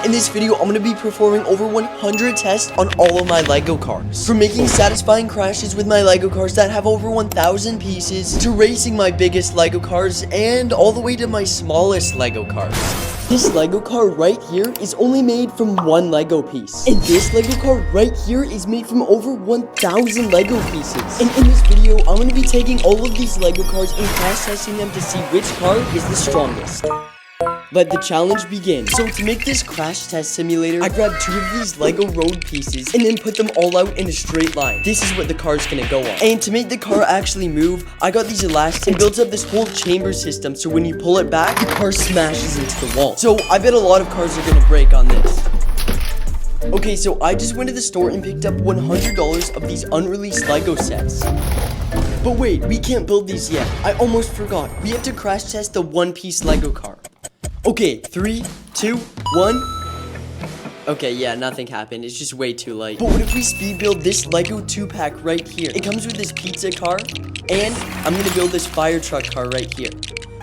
In this video, I'm going to be performing over 100 tests on all of my LEGO cars. From making satisfying crashes with my LEGO cars that have over 1,000 pieces, to racing my biggest LEGO cars, and all the way to my smallest LEGO cars. This LEGO car right here is only made from one LEGO piece. And this LEGO car right here is made from over 1,000 LEGO pieces. And in this video, I'm going to be taking all of these LEGO cars and crash testing them to see which car is the strongest. Let the challenge begin. So to make this crash test simulator, I grabbed 2 of these LEGO road pieces and then put them all out in a straight line. This is what the car's gonna go on. And to make the car actually move, I got these elastics and built up this whole chamber system so when you pull it back, the car smashes into the wall. So I bet a lot of cars are gonna break on this. Okay, so I just went to the store and picked up $100 of these unreleased LEGO sets. But wait, we can't build these yet. I almost forgot. We have to crash test the one-piece LEGO car. Okay, 3, 2, 1. Okay, yeah, nothing happened. It's just way too light. But what if we speed build this LEGO 2-pack right here? It comes with this pizza car, and I'm gonna build this fire truck car right here.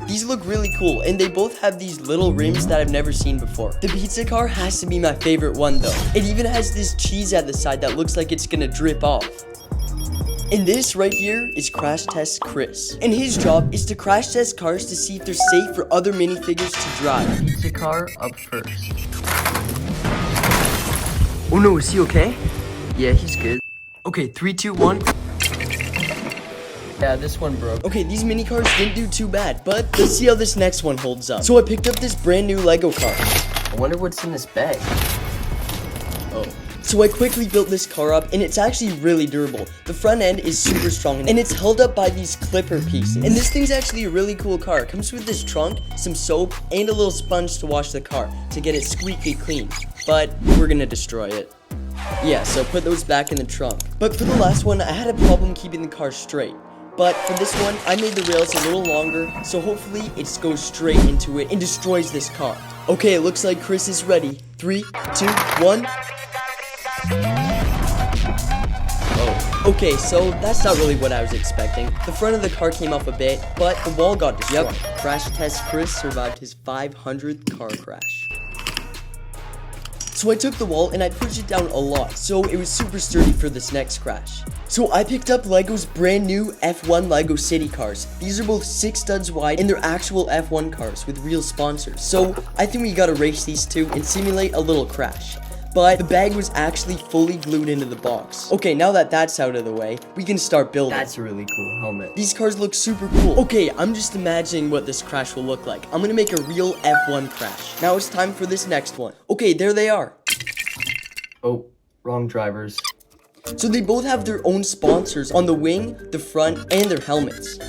These look really cool, and they both have these little rims that I've never seen before. The pizza car has to be my favorite one, though. It even has this cheese at the side that looks like it's gonna drip off. And this right here is Crash Test Chris. And his job is to crash test cars to see if they're safe for other minifigures to drive. Pizza car up first. Oh no, is he okay? Yeah, he's good. Okay, 3, 2, 1. Yeah, this one broke. Okay, these mini cars didn't do too bad, but let's see how this next one holds up. So I picked up this brand new LEGO car. I wonder what's in this bag. Oh. So I quickly built this car up, and it's actually really durable. The front end is super strong, and it's held up by these clipper pieces. And this thing's actually a really cool car. It comes with this trunk, some soap, and a little sponge to wash the car to get it squeaky clean. But we're gonna destroy it. Yeah, so put those back in the trunk. But for the last one, I had a problem keeping the car straight. But for this one, I made the rails a little longer, so hopefully it goes straight into it and destroys this car. Okay, it looks like Chris is ready. 3, 2, 1. Oh, okay, so that's not really what I was expecting. The front of the car came off a bit, but the wall got destroyed. Yep, Crash Test Chris survived his 500th car crash. So I took the wall and I pushed it down a lot, so it was super sturdy for this next crash. So I picked up LEGO's brand new F1 LEGO City cars. These are both 6 studs wide and they're actual F1 cars with real sponsors. So I think we gotta race these two and simulate a little crash. But the bag was actually fully glued into the box. Okay, now that that's out of the way, we can start building. That's a really cool helmet. These cars look super cool. Okay, I'm just imagining what this crash will look like. I'm gonna make a real F1 crash. Now it's time for this next one. Okay, there they are. Oh, wrong drivers. So they both have their own sponsors on the wing, the front, and their helmets.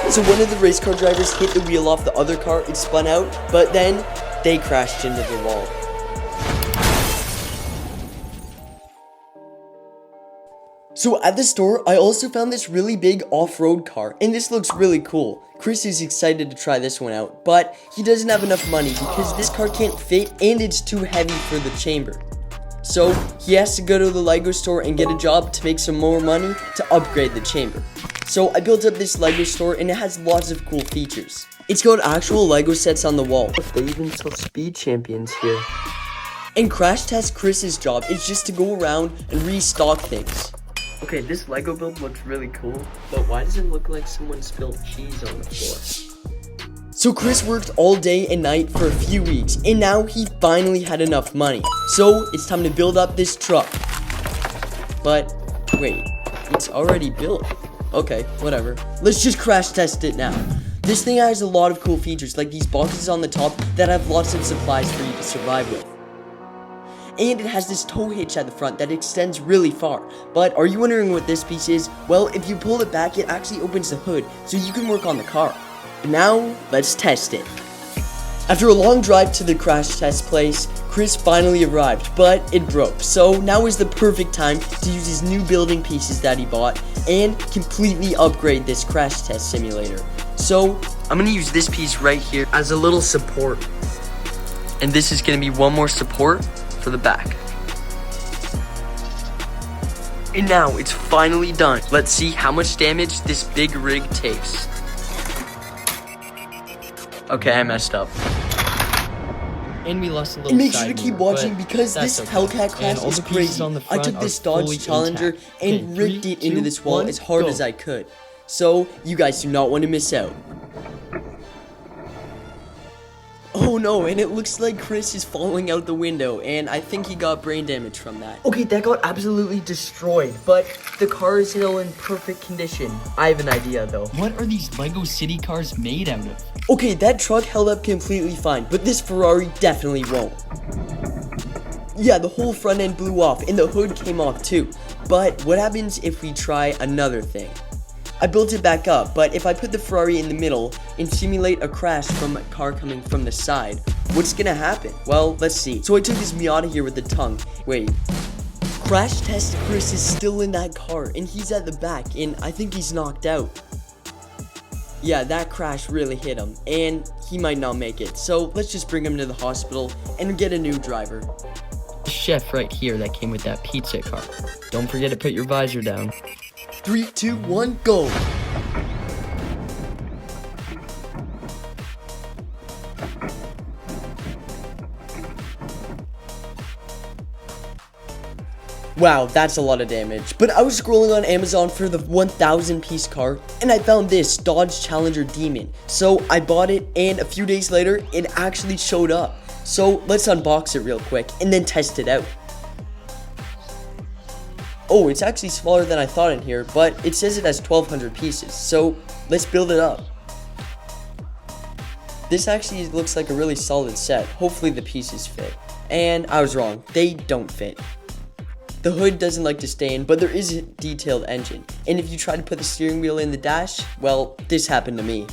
So one of the race car drivers hit the wheel off the other car, it spun out, but then they crashed into the wall. So at the store, I also found this really big off-road car, and this looks really cool. Chris is excited to try this one out, but he doesn't have enough money because this car can't fit and it's too heavy for the chamber. So he has to go to the LEGO store and get a job to make some more money to upgrade the chamber. So I built up this LEGO store and it has lots of cool features. It's got actual LEGO sets on the wall. They even sell Speed Champions here. And Crash Test Chris's job is just to go around and restock things. Okay, this LEGO build looks really cool, but why does it look like someone spilled cheese on the floor? So Chris worked all day and night for a few weeks, and now he finally had enough money. So it's time to build up this truck. But wait, it's already built. Okay, whatever. Let's just crash test it now. This thing has a lot of cool features, like these boxes on the top that have lots of supplies for you to survive with. And it has this tow hitch at the front that extends really far. But are you wondering what this piece is? Well, if you pull it back, it actually opens the hood, so you can work on the car. But now, let's test it. After a long drive to the crash test place, Chris finally arrived, but it broke. So now is the perfect time to use his new building pieces that he bought and completely upgrade this crash test simulator. So I'm gonna use this piece right here as a little support. And this is gonna be one more support for the back. And now it's finally done. Let's see how much damage this big rig takes. Okay, I messed up. And we lost a little. And make sure to keep watching because this Hellcat crash is crazy. I took this Dodge Challenger and ripped it into this wall as hard as I could. So, you guys do not want to miss out. Oh no, and it looks like Chris is falling out the window, and I think he got brain damage from that. Okay, that got absolutely destroyed, but the car is still in perfect condition. I have an idea though. What are these Lego City cars made out of? Okay, that truck held up completely fine, but this Ferrari definitely won't. Yeah, the whole front end blew off, and the hood came off too. But what happens if we try another thing? I built it back up, but if I put the Ferrari in the middle and simulate a crash from a car coming from the side, what's gonna happen? Well, let's see. So I took this Miata here with the tongue. Wait. Crash test Chris is still in that car, and he's at the back, and I think he's knocked out. Yeah, that crash really hit him, and he might not make it. So let's just bring him to the hospital and get a new driver. Chef right here that came with that pizza car. Don't forget to put your visor down. 3, 2, 1, go! Wow, that's a lot of damage. But I was scrolling on Amazon for the 1,000 piece car, and I found this Dodge Challenger Demon. So I bought it, and a few days later, it actually showed up. So let's unbox it real quick, and then test it out. Oh, it's actually smaller than I thought in here, but it says it has 1,200 pieces, so let's build it up. This actually looks like a really solid set. Hopefully the pieces fit. And I was wrong, they don't fit. The hood doesn't like to stay in, but there is a detailed engine. And if you try to put the steering wheel in the dash, well, this happened to me.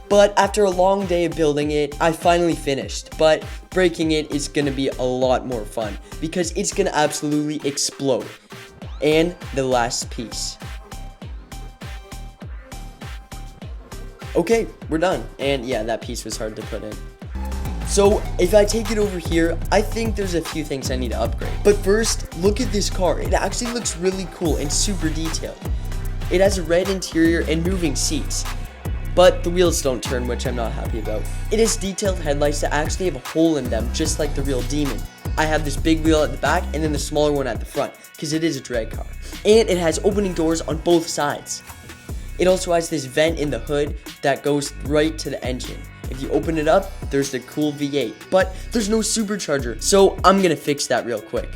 But after a long day of building it, I finally finished. But breaking it is gonna be a lot more fun because it's gonna absolutely explode. And the last piece. Okay, we're done. And yeah, that piece was hard to put in. So if I take it over here, I think there's a few things I need to upgrade. But first, look at this car. It actually looks really cool and super detailed. It has a red interior and moving seats. But the wheels don't turn, which I'm not happy about. It has detailed headlights that actually have a hole in them, just like the real Demon. I have this big wheel at the back and then the smaller one at the front, because it is a drag car. And it has opening doors on both sides. It also has this vent in the hood that goes right to the engine. If you open it up, there's the cool V8, but there's no supercharger, so I'm gonna fix that real quick.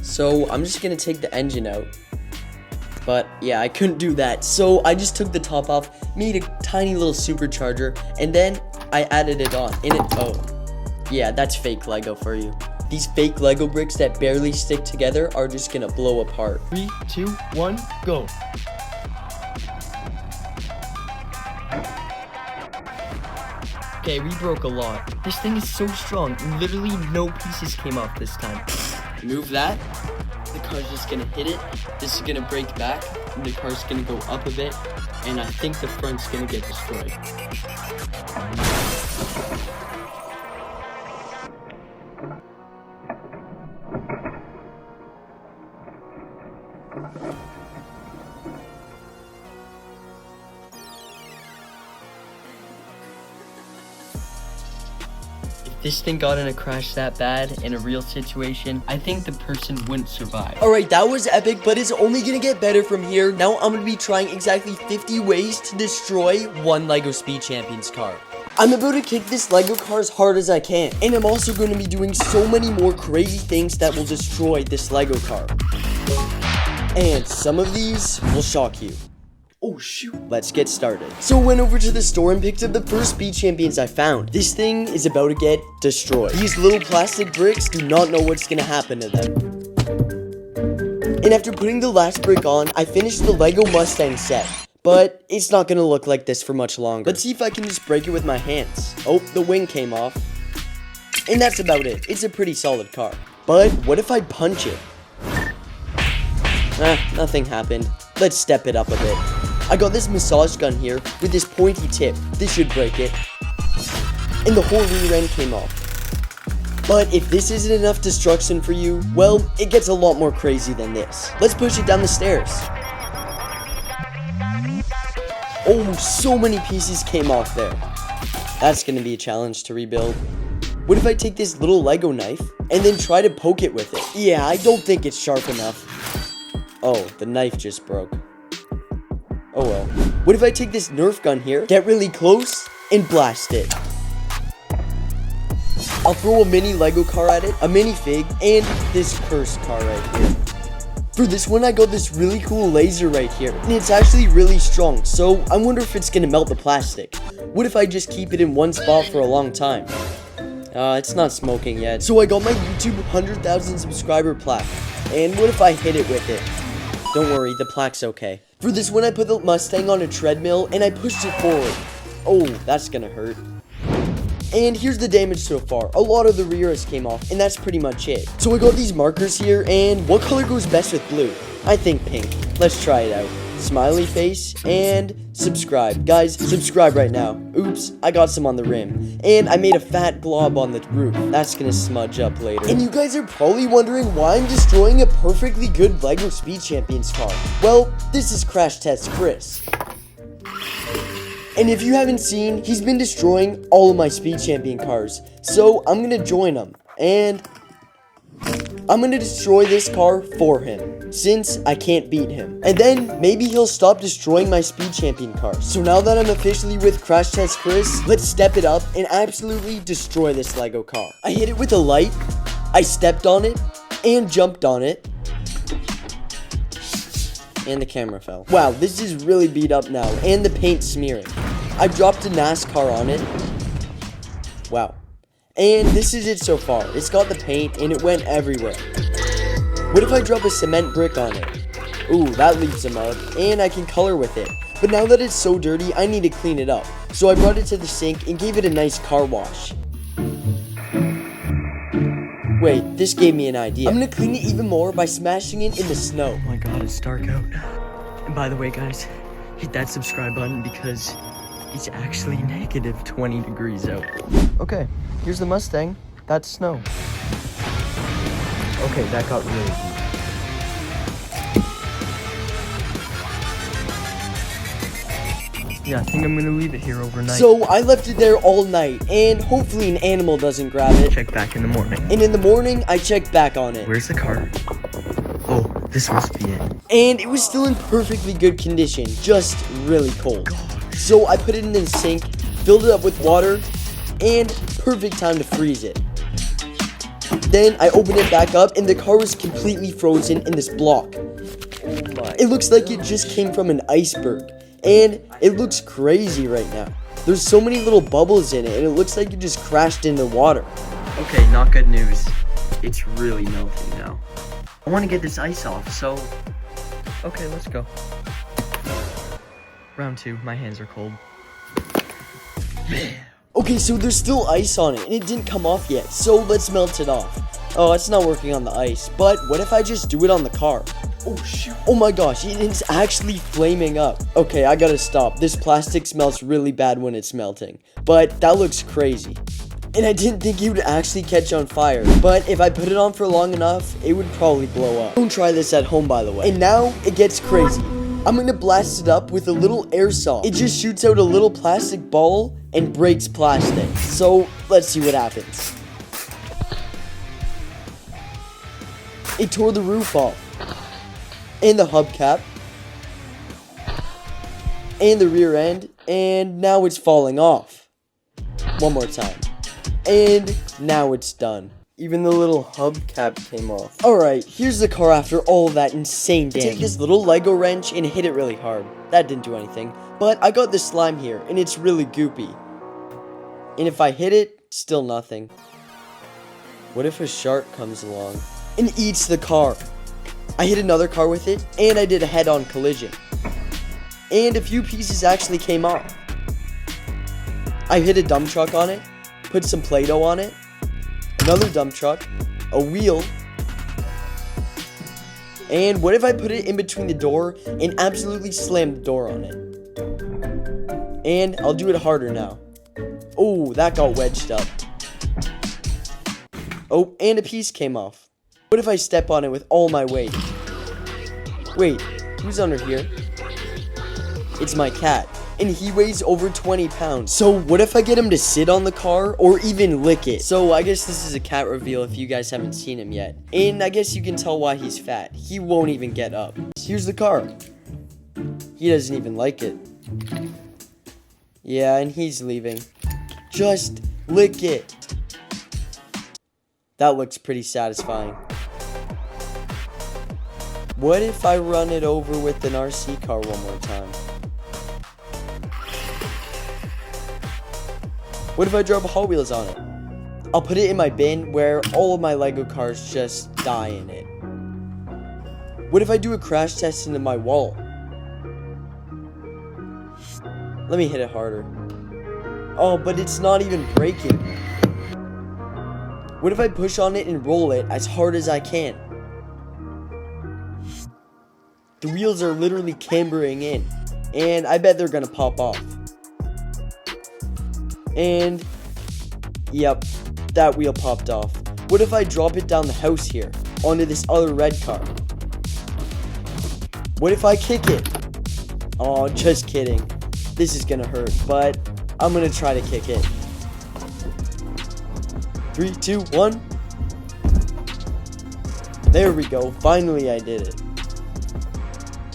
So I'm just gonna take the engine out. But yeah, I couldn't do that. So I just took the top off, made a tiny little supercharger, and then I added it on. Oh, yeah, that's fake Lego for you. These fake Lego bricks that barely stick together are just gonna blow apart. 3, 2, 1, go. Okay, we broke a lot. This thing is so strong. Literally no pieces came off this time. Move that. The car's just gonna hit it. This is gonna break back. And the car's gonna go up a bit. And I think the front's gonna get destroyed. This thing got in a crash that bad in a real situation, I think the person wouldn't survive. Alright, that was epic, but it's only gonna get better from here. Now I'm gonna be trying exactly 50 ways to destroy one LEGO Speed Champions car. I'm about to kick this LEGO car as hard as I can, and I'm also going to be doing so many more crazy things that will destroy this LEGO car. And some of these will shock you. Oh shoot, let's get started. So I went over to the store and picked up the first Speed Champions I found. This thing is about to get destroyed. These little plastic bricks do not know what's gonna happen to them. And after putting the last brick on, I finished the LEGO Mustang set. But it's not gonna look like this for much longer. Let's see if I can just break it with my hands. Oh, the wing came off. And that's about it. It's a pretty solid car. But what if I punch it? Nothing happened. Let's step it up a bit. I got this massage gun here with this pointy tip. This should break it. And the whole rear end came off. But if this isn't enough destruction for you, well, it gets a lot more crazy than this. Let's push it down the stairs. Oh, so many pieces came off there. That's gonna be a challenge to rebuild. What if I take this little Lego knife and then try to poke it with it? Yeah, I don't think it's sharp enough. Oh, the knife just broke. Oh well. What if I take this Nerf gun here, get really close, and blast it? I'll throw a mini Lego car at it, a minifig, and this cursed car right here. For this one, I got this really cool laser right here, and it's actually really strong, so I wonder if it's gonna melt the plastic. What if I just keep it in one spot for a long time? It's not smoking yet. So I got my YouTube 100,000 subscriber plaque, and what if I hit it with it? Don't worry, the plaque's okay. For this one, I put the Mustang on a treadmill, and I pushed it forward. Oh, that's gonna hurt. And here's the damage so far. A lot of the rears came off, and that's pretty much it. So I got these markers here, and what color goes best with blue? I think pink. Let's try it out. Smiley face, and subscribe. Guys, subscribe right now. Oops, I got some on the rim. And I made a fat glob on the roof. That's gonna smudge up later. And you guys are probably wondering why I'm destroying a perfectly good LEGO Speed Champions car. Well, this is Crash Test Chris. And if you haven't seen, he's been destroying all of my Speed Champion cars. So I'm gonna join him, and I'm gonna destroy this car for him, since I can't beat him. And then, maybe he'll stop destroying my Speed Champion cars. So now that I'm officially with Crash Test Chris, let's step it up and absolutely destroy this Lego car. I hit it with a light, I stepped on it, and jumped on it. And the camera fell. Wow, this is really beat up now, and the paint's smearing. I dropped a NASCAR on it. Wow. And this is it so far. It's got the paint, and it went everywhere. What if I drop a cement brick on it? Ooh, that leaves a mark, and I can color with it. But now that it's so dirty, I need to clean it up. So I brought it to the sink and gave it a nice car wash. Wait, this gave me an idea. I'm gonna clean it even more by smashing it in the snow. Oh my god, it's dark out. And by the way, guys, hit that subscribe button because it's actually negative 20 degrees out. Okay, here's the Mustang. That's snow. Okay, that got really deep. Yeah, I think I'm gonna leave it here overnight. So I left it there all night, and hopefully an animal doesn't grab it. Check back in the morning. And in the morning, I checked back on it. Where's the car? Oh, this must be it. And it was still in perfectly good condition, just really cold. So I put it in the sink, filled it up with water, and perfect time to freeze it. Then I opened it back up, and the car was completely frozen in this block. Oh my. It looks like it just came from an iceberg. And it looks crazy right now. There's so many little bubbles in it, and it looks like it just crashed into water. Okay, not good news. It's really melting now. I want to get this ice off, so... Okay, let's go. Round 2, my hands are cold. Okay, so there's still ice on it, and it didn't come off yet, so let's melt it off. Oh, it's not working on the ice, but what if I just do it on the car? Oh shoot. Oh my gosh, it's actually flaming up. Okay, I gotta stop. This plastic smells really bad when it's melting. But that looks crazy. And I didn't think it would actually catch on fire. But if I put it on for long enough, it would probably blow up. Don't try this at home, by the way. And now, it gets crazy. I'm gonna blast it up with a little airsoft. It just shoots out a little plastic ball and breaks plastic. So, let's see what happens. It tore the roof off. And the hubcap, and the rear end, and now it's falling off. One more time. And now it's done. Even the little hubcap came off. Alright, here's the car after all of that insane damage. Take this little Lego wrench and hit it really hard. That didn't do anything. But I got this slime here, and it's really goopy. And if I hit it, still nothing. What if a shark comes along and eats the car? I hit another car with it, and I did a head-on collision. And a few pieces actually came off. I hit a dump truck on it, put some Play-Doh on it, another dump truck, a wheel, and what if I put it in between the door and absolutely slammed the door on it? And I'll do it harder now. Oh, that got wedged up. Oh, and a piece came off. What if I step on it with all my weight? Wait, who's under here? It's my cat. and he weighs over 20 pounds. So what if I get him to sit on the car or even lick it? So I guess this is a cat reveal if you guys haven't seen him yet. And I guess you can tell why he's fat. He won't even get up. Here's the car. He doesn't even like it. Yeah, and he's leaving. Just lick it. That looks pretty satisfying. What if I run it over with an RC car one more time? What if I drop Hot Wheels on it? I'll put it in my bin where all of my Lego cars just die in it. What if I do a crash test into my wall? Let me hit it harder. Oh, but it's not even breaking. What if I push on it and roll it as hard as I can? The wheels are literally cambering in, and I bet they're gonna pop off. And, yep, that wheel popped off. What if I drop it down the house here, onto this other red car? What if I kick it? Oh, just kidding. This is gonna hurt, but I'm gonna try to kick it. 3, 2, 1. There we go. Finally, I did it.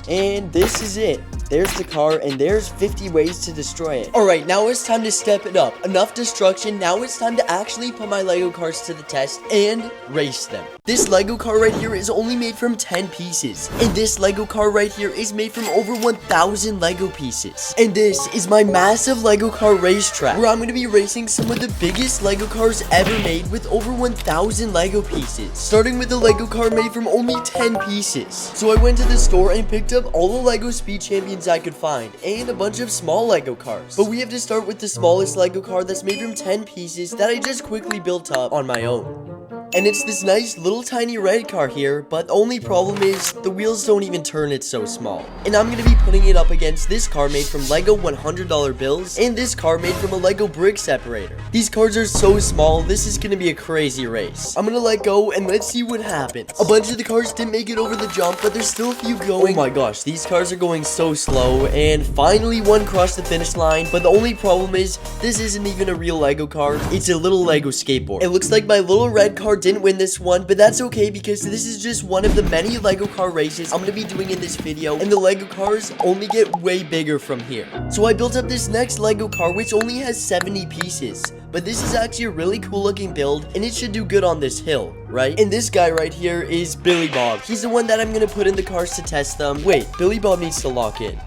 And this is it. There's the car, and there's 50 ways to destroy it. Alright, now it's time to step it up. Enough destruction, now it's time to actually put my Lego cars to the test and race them. This Lego car right here is only made from 10 pieces. And this Lego car right here is made from over 1,000 Lego pieces. And this is my massive Lego car racetrack, where I'm going to be racing some of the biggest Lego cars ever made with over 1,000 Lego pieces. Starting with a Lego car made from only 10 pieces. So I went to the store and picked up all the Lego Speed Champions I could find, and a bunch of small Lego cars. But we have to start with the smallest Lego car that's made from 10 pieces that I just quickly built up on my own. And it's this nice little tiny red car here, but the only problem is the wheels don't even turn, it's so small. And I'm gonna be putting it up against this car made from Lego $100 bills and this car made from a Lego brick separator. These cars are so small, this is gonna be a crazy race. I'm gonna let go and let's see what happens. A bunch of the cars didn't make it over the jump, but there's still a few going. Oh my gosh, these cars are going so slow, and finally one crossed the finish line, but the only problem is this isn't even a real Lego car, it's a little Lego skateboard. It looks like my little red car didn't win this one, but that's okay because this is just one of the many Lego car races I'm gonna be doing in this video, and the Lego cars only get way bigger from here. So I built up this next Lego car which only has 70 pieces, but this is actually a really cool looking build and it should do good on this hill, right? And this guy right here is Billy Bob. He's the one that I'm gonna put in the cars to test them. Wait, Billy Bob needs to lock in.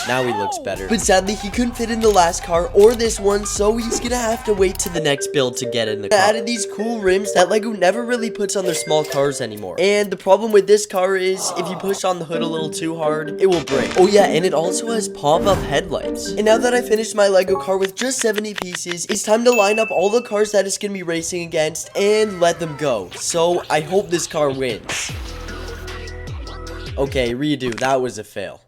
Now he looks better. But sadly, he couldn't fit in the last car or this one, so he's gonna have to wait to the next build to get in the car. I added these cool rims that Lego never really puts on their small cars anymore. And the problem with this car is, if you push on the hood a little too hard, it will break. Oh yeah, and it also has pop-up headlights. And now that I finished my Lego car with just 70 pieces, it's time to line up all the cars that it's gonna be racing against and let them go. So I hope this car wins. Okay, redo. That was a fail.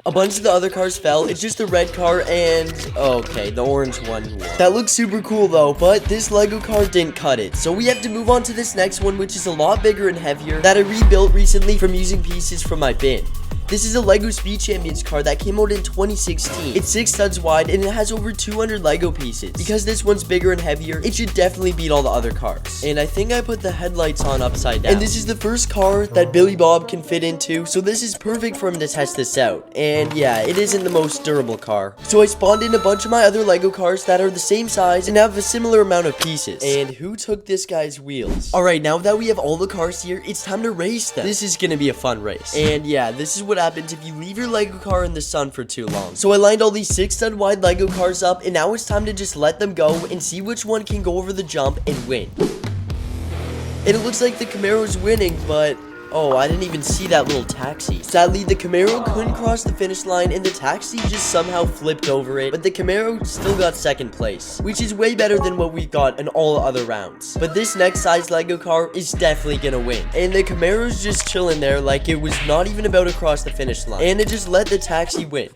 A bunch of the other cars fell. It's just the red car and... okay, the orange one won. That looks super cool though, but this Lego car didn't cut it. So we have to move on to this next one, which is a lot bigger and heavier, that I rebuilt recently from using pieces from my bin. This is a Lego Speed Champions car that came out in 2016. It's 6 studs wide and it has over 200 Lego pieces. Because this one's bigger and heavier, it should definitely beat all the other cars. And I think I put the headlights on upside down. And this is the first car that Billy Bob can fit into, so this is perfect for him to test this out. And yeah, it isn't the most durable car. So I spawned in a bunch of my other Lego cars that are the same size and have a similar amount of pieces. And who took this guy's wheels? Alright, now that we have all the cars here, it's time to race them. This is gonna be a fun race. And yeah, this is what happens if you leave your Lego car in the sun for too long. So I lined all these 6 stud wide Lego cars up, and now it's time to just let them go and see which one can go over the jump and win. And it looks like the Camaro's winning, but oh, I didn't even see that little taxi. Sadly, the Camaro couldn't cross the finish line and the taxi just somehow flipped over it, but the Camaro still got 2nd place, which is way better than what we got in all other rounds. But this next size Lego car is definitely gonna win. And the Camaro's just chilling there like it was not even about to cross the finish line, and it just let the taxi win.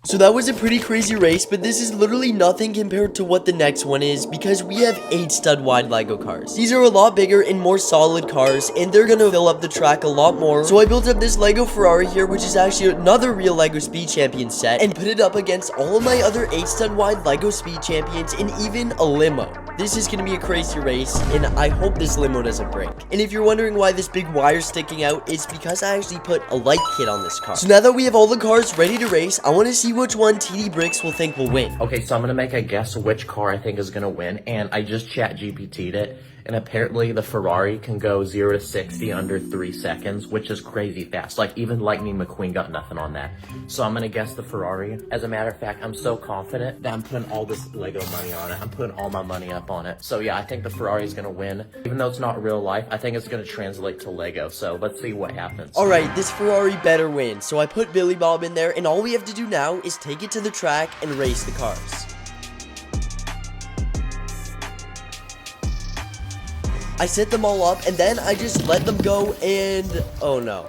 So that was a pretty crazy race, but this is literally nothing compared to what the next one is, because we have 8 stud wide Lego cars. These are a lot bigger and more solid cars, and they're gonna fill up the track a lot more. So I built up this Lego Ferrari here, which is actually another real Lego Speed Champion set, and put it up against all of my other 8 stud wide Lego Speed Champions and even a limo. This is gonna be a crazy race, and I hope this limo doesn't break. And if you're wondering why this big wire is sticking out, it's because I actually put a light kit on this car. So now that we have all the cars ready to race, I want to see which one TD Bricks will think will win. Okay, so I'm gonna make a guess which car I think is gonna win, and I just chat GPT'd it, and apparently the Ferrari can go 0 to 60 under 3 seconds, which is crazy fast. Like, even Lightning McQueen got nothing on that. So I'm gonna guess the Ferrari. As a matter of fact, I'm so confident that I'm putting all this Lego money on it. I'm putting all my money up on it. So yeah, I think the Ferrari is gonna win. Even though it's not real life, I think it's gonna translate to Lego. So let's see what happens. Alright, this Ferrari better win. So I put Billy Bob in there, and all we have to do now is take it to the track and race the cars. I set them all up, and then I just let them go, and oh no.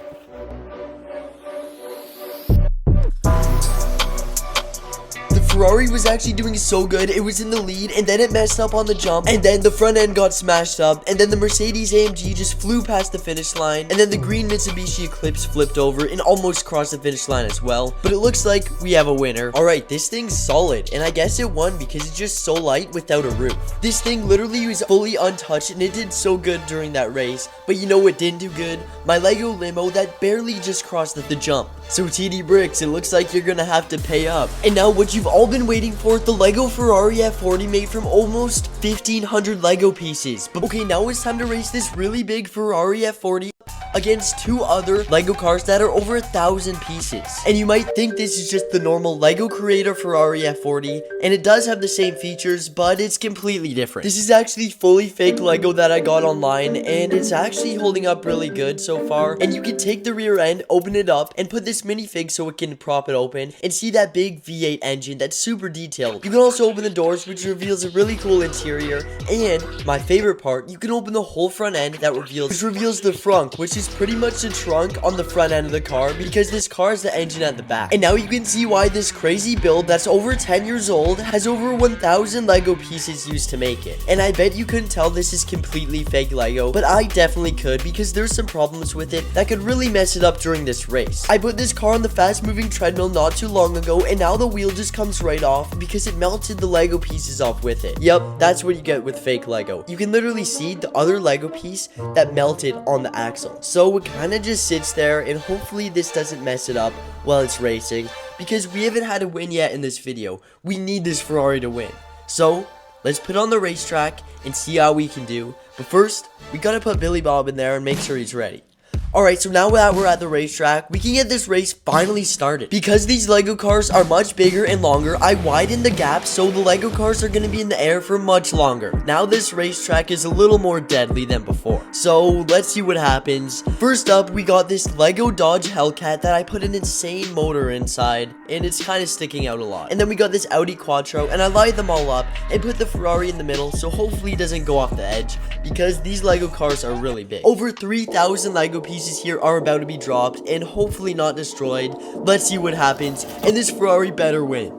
The Ferrari was actually doing so good. It was in the lead, and then it messed up on the jump, and then the front end got smashed up, and then the Mercedes AMG just flew past the finish line, and then the green Mitsubishi Eclipse flipped over and almost crossed the finish line as well. But it looks like we have a winner. Alright, this thing's solid, and I guess it won because it's just so light without a roof. This thing literally was fully untouched, and it did so good during that race. But you know what didn't do good? My Lego limo that barely just crossed the jump. So TD Bricks, it looks like you're gonna have to pay up. And now what you've all been waiting for, the Lego Ferrari F40 made from almost 1,500 Lego pieces. But okay, now it's time to race this really big Ferrari F40 against 2 other Lego cars that are over 1,000 pieces. And you might think this is just the normal Lego Creator Ferrari F40, and it does have the same features, but it's completely different. This is actually fully fake Lego that I got online, and it's actually holding up really good so far. And you can take the rear end, open it up, and put this minifig so it can prop it open, and see that big V8 engine that's super detailed. You can also open the doors, which reveals a really cool interior, and my favorite part, you can open the whole front end that reveals the frunk, which is pretty much the trunk on the front end of the car, because this car is the engine at the back. And now you can see why this crazy build that's over 10 years old has over 1,000 Lego pieces used to make it. And I bet you couldn't tell this is completely fake Lego, but I definitely could, because there's some problems with it that could really mess it up during this race. I put this car on the fast moving treadmill not too long ago, and now the wheel just comes right off because it melted the Lego pieces off with it. Yep, that's what you get with fake Lego. You can literally see the other Lego piece that melted on the axle. So it kind of just sits there, and hopefully this doesn't mess it up while it's racing, because we haven't had a win yet in this video. We need this Ferrari to win. So let's put on the racetrack and see how we can do. But first, we gotta put Billy Bob in there and make sure he's ready. Alright, so now that we're at the racetrack, we can get this race finally started. Because these Lego cars are much bigger and longer, I widened the gap so the Lego cars are going to be in the air for much longer. Now this racetrack is a little more deadly than before. So let's see what happens. First up, we got this Lego Dodge Hellcat that I put an insane motor inside, and it's kind of sticking out a lot. And then we got this Audi Quattro, and I lined them all up and put the Ferrari in the middle so hopefully it doesn't go off the edge, because these Lego cars are really big. Over 3,000 Lego pieces here are about to be dropped and hopefully not destroyed. Let's see what happens, and this Ferrari better win.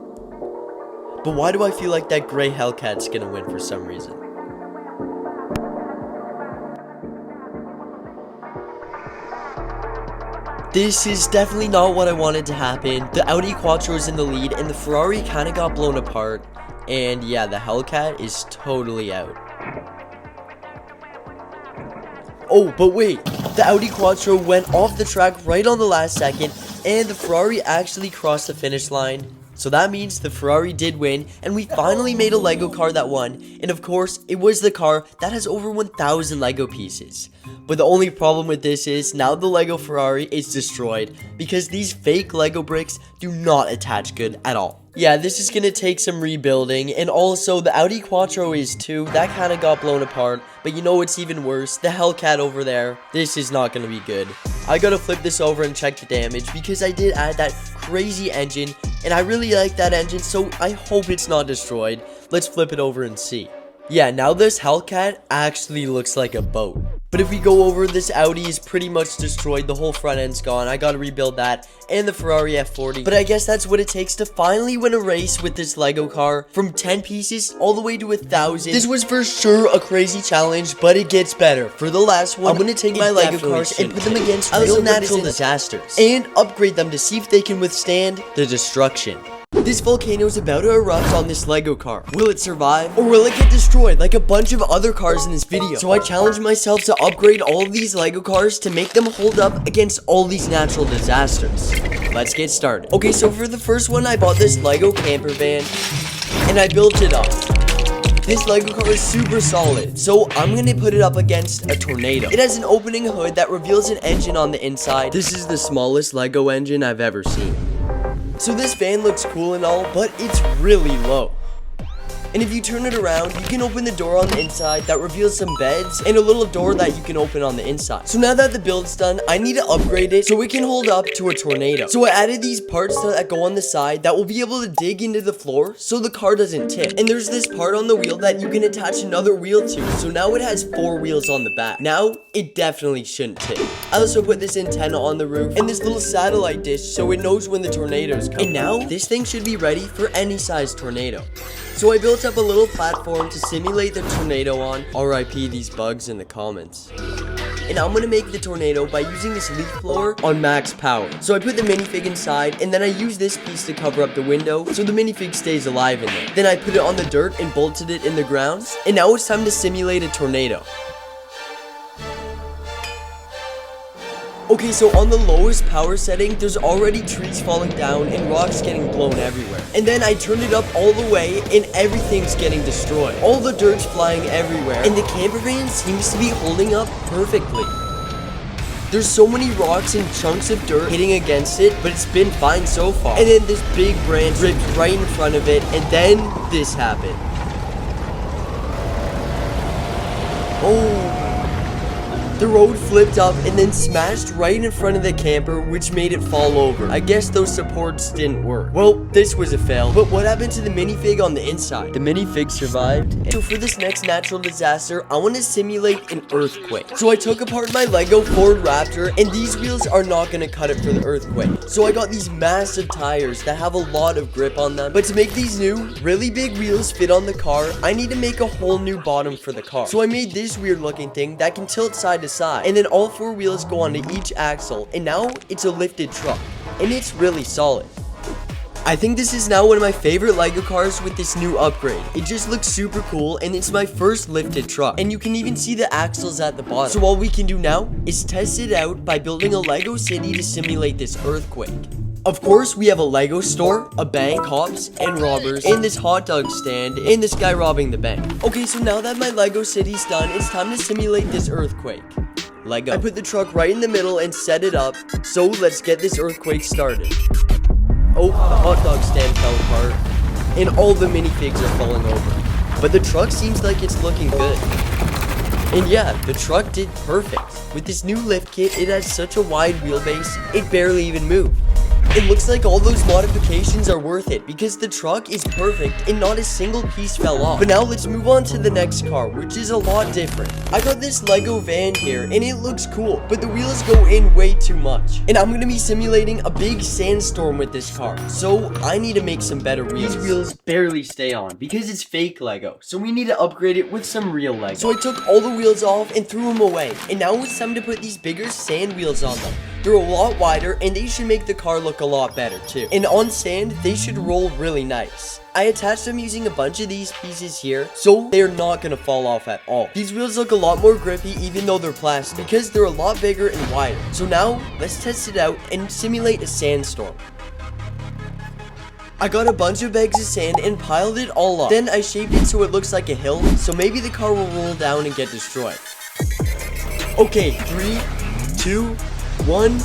But why do I feel like that gray Hellcat's gonna win for some reason? This is definitely not what I wanted to happen. The Audi Quattro is in the lead, and the Ferrari kind of got blown apart. And yeah, the Hellcat is totally out. Oh, but wait, the Audi Quattro went off the track right on the last second, and the Ferrari actually crossed the finish line. So that means the Ferrari did win, and we finally made a Lego car that won. And of course, it was the car that has over 1,000 Lego pieces. But the only problem with this is, now the Lego Ferrari is destroyed, because these fake Lego bricks do not attach good at all. Yeah, this is gonna take some rebuilding, and also the Audi Quattro is too. That kind of got blown apart, but you know what's even worse? The Hellcat over there. This is not gonna be good. I gotta flip this over and check the damage, because I did add that crazy engine, and I really like that engine, so I hope it's not destroyed. Let's flip it over and see. Yeah, now this Hellcat actually looks like a boat. But if we go over, this Audi is pretty much destroyed. The whole front end's gone. I gotta rebuild that. And the Ferrari F40. But I guess that's what it takes to finally win a race with this Lego car. From 10 pieces all the way to 1,000. This was for sure a crazy challenge, but it gets better. For the last one, I'm gonna take my Lego cars and put them against real natural disasters. And upgrade them to see if they can withstand the destruction. This volcano is about to erupt on this Lego car. Will it survive? Or will it get destroyed like a bunch of other cars in this video? So I challenged myself to upgrade all of these Lego cars to make them hold up against all these natural disasters. Let's get started. Okay, so for the first one, I bought this Lego camper van and I built it up. This Lego car is super solid, so I'm gonna put it up against a tornado. It has an opening hood that reveals an engine on the inside. This is the smallest Lego engine I've ever seen. So this van looks cool and all, but it's really low. And if you turn it around, you can open the door on the inside that reveals some beds and a little door that you can open on the inside. So now that the build's done, I need to upgrade it so it can hold up to a tornado. So I added these parts that go on the side that will be able to dig into the floor so the car doesn't tip. And there's this part on the wheel that you can attach another wheel to. So now it has 4 wheels on the back. Now, it definitely shouldn't tip. I also put this antenna on the roof and this little satellite dish so it knows when the tornadoes come. And now, this thing should be ready for any size tornado. So I built up a little platform to simulate the tornado on. RIP these bugs in the comments. And I'm gonna make the tornado by using this leaf blower on max power. So I put the minifig inside and then I use this piece to cover up the window so the minifig stays alive in there. Then I put it on the dirt and bolted it in the ground. And now it's time to simulate a tornado. Okay, so on the lowest power setting, there's already trees falling down and rocks getting blown everywhere. And then I turned it up all the way and everything's getting destroyed. All the dirt's flying everywhere and the camper van seems to be holding up perfectly. There's so many rocks and chunks of dirt hitting against it, but it's been fine so far. And then this big branch ripped right in front of it, and then this happened. Oh. The road flipped up and then smashed right in front of the camper, which made it fall over. I guess those supports didn't work. Well, this was a fail. But what happened to the minifig on the inside? The minifig survived. So for this next natural disaster, I want to simulate an earthquake. So I took apart my Lego Ford Raptor, and these wheels are not going to cut it for the earthquake. So I got these massive tires that have a lot of grip on them. But to make these new, really big wheels fit on the car, I need to make a whole new bottom for the car. So I made this weird looking thing that can tilt side to side, and then all 4 wheels go onto each axle, and now it's a lifted truck, and it's really solid. I think this is now one of my favorite Lego cars with this new upgrade. It just looks super cool, and it's my first lifted truck, and you can even see the axles at the bottom. So all we can do now is test it out by building a Lego city to simulate this earthquake. Of course, we have a Lego store, a bank, cops, and robbers, and this hot dog stand, and this guy robbing the bank. Okay, so now that my Lego city's done, it's time to simulate this earthquake. Lego. I put the truck right in the middle and set it up, so let's get this earthquake started. Oh, the hot dog stand fell apart, and all the minifigs are falling over. But the truck seems like it's looking good. And yeah, the truck did perfect. With this new lift kit, it has such a wide wheelbase, it barely even moved. It looks like all those modifications are worth it because the truck is perfect and not a single piece fell off. But now let's move on to the next car, which is a lot different. I got this Lego van here and it looks cool, but the wheels go in way too much. And I'm going to be simulating a big sandstorm with this car, so I need to make some better wheels. These wheels barely stay on because it's fake Lego, so we need to upgrade it with some real Lego. So I took all the wheels off and threw them away, and now it's time to put these bigger sand wheels on them. They're a lot wider and they should make the car look a lot better too. And on sand, they should roll really nice. I attached them using a bunch of these pieces here, so they're not gonna fall off at all. These wheels look a lot more grippy even though they're plastic because they're a lot bigger and wider. So now, let's test it out and simulate a sandstorm. I got a bunch of bags of sand and piled it all up. Then I shaped it so it looks like a hill, so maybe the car will roll down and get destroyed. Okay, 3, 2, 1,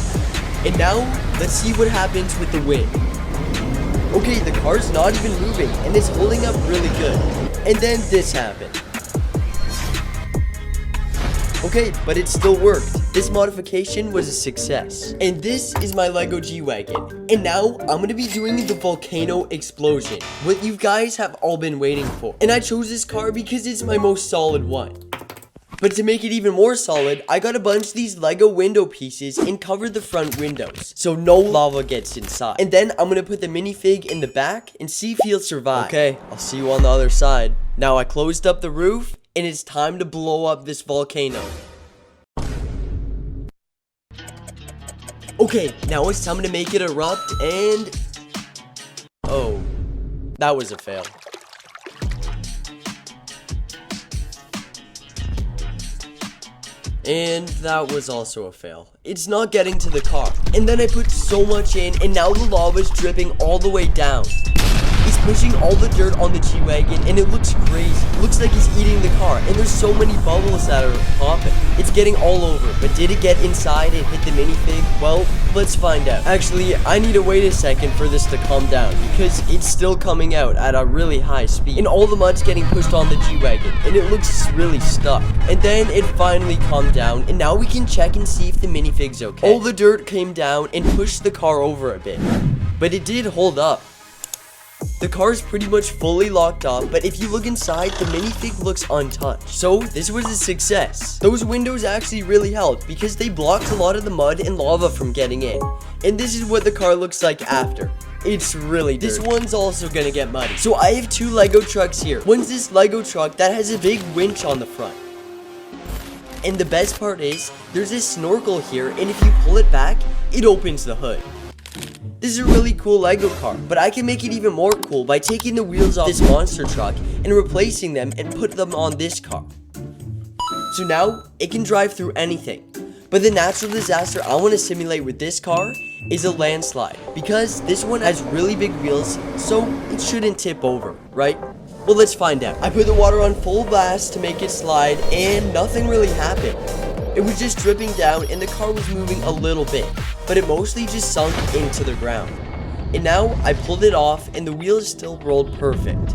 and now let's see what happens with the wind. Okay, the car's not even moving and it's holding up really good. And then this happened. Okay, but it still worked. This modification was a success. And this is my Lego G-Wagon. And now I'm gonna be doing the volcano explosion, what you guys have all been waiting for. And I chose this car because it's my most solid one. But to make it even more solid, I got a bunch of these Lego window pieces and covered the front windows, so no lava gets inside. And then I'm gonna put the minifig in the back and see if he'll survive. Okay, I'll see you on the other side. Now I closed up the roof, and it's time to blow up this volcano. Okay, now it's time to make it erupt, and... oh, that was a fail. And that was also a fail. It's not getting to the car. And then I put so much in, and now the lava's dripping all the way down. He's pushing all the dirt on the G-Wagon, and it looks crazy. Looks like he's eating the car, and there's so many bubbles that are popping. It's getting all over, but did it get inside and hit the minifig? Well, let's find out. Actually, I need to wait a second for this to calm down, because it's still coming out at a really high speed. And all the mud's getting pushed on the G-Wagon, and it looks really stuck. And then it finally calmed down, and now we can check and see if the minifig's okay. All the dirt came down and pushed the car over a bit, but it did hold up. The car is pretty much fully locked up, but if you look inside, the minifig looks untouched. So this was a success. Those windows actually really helped because they blocked a lot of the mud and lava from getting in. And this is what the car looks like after. It's really dirty. This one's also gonna get muddy. So I have two Lego trucks here. One's this Lego truck that has a big winch on the front. And the best part is, there's this snorkel here, and if you pull it back, it opens the hood. This is a really cool Lego car, but I can make it even more cool by taking the wheels off this monster truck and replacing them and put them on this car. So now, it can drive through anything. But the natural disaster I want to simulate with this car is a landslide, because this one has really big wheels, so it shouldn't tip over, right? Well, let's find out. I put the water on full blast to make it slide, and nothing really happened. It was just dripping down, and the car was moving a little bit, but it mostly just sunk into the ground. And now I pulled it off, and the wheels still rolled perfect.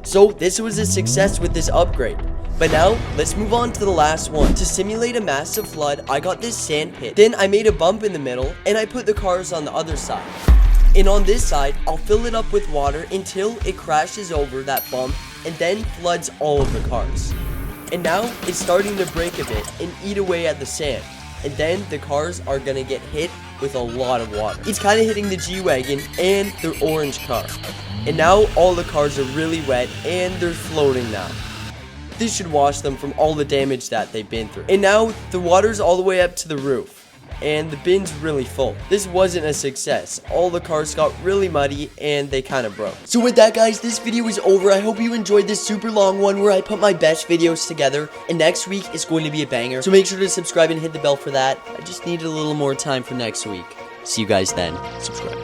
So this was a success with this upgrade. But now, let's move on to the last one. To simulate a massive flood, I got this sand pit. Then I made a bump in the middle, and I put the cars on the other side. And on this side, I'll fill it up with water until it crashes over that bump, and then floods all of the cars. And now, it's starting to break a bit and eat away at the sand. And then the cars are gonna get hit with a lot of water. It's kind of hitting the G-Wagon and the orange car. And now, all the cars are really wet and they're floating now. This should wash them from all the damage that they've been through. And now, the water's all the way up to the roof. And the bin's really full. This wasn't a success. All the cars got really muddy and they kind of broke. So with that, guys, this video is over. I hope you enjoyed this super long one where I put my best videos together, and next week is going to be a banger, so make sure to subscribe and hit the bell for that. I just needed a little more time for next week. See you guys then. Subscribe.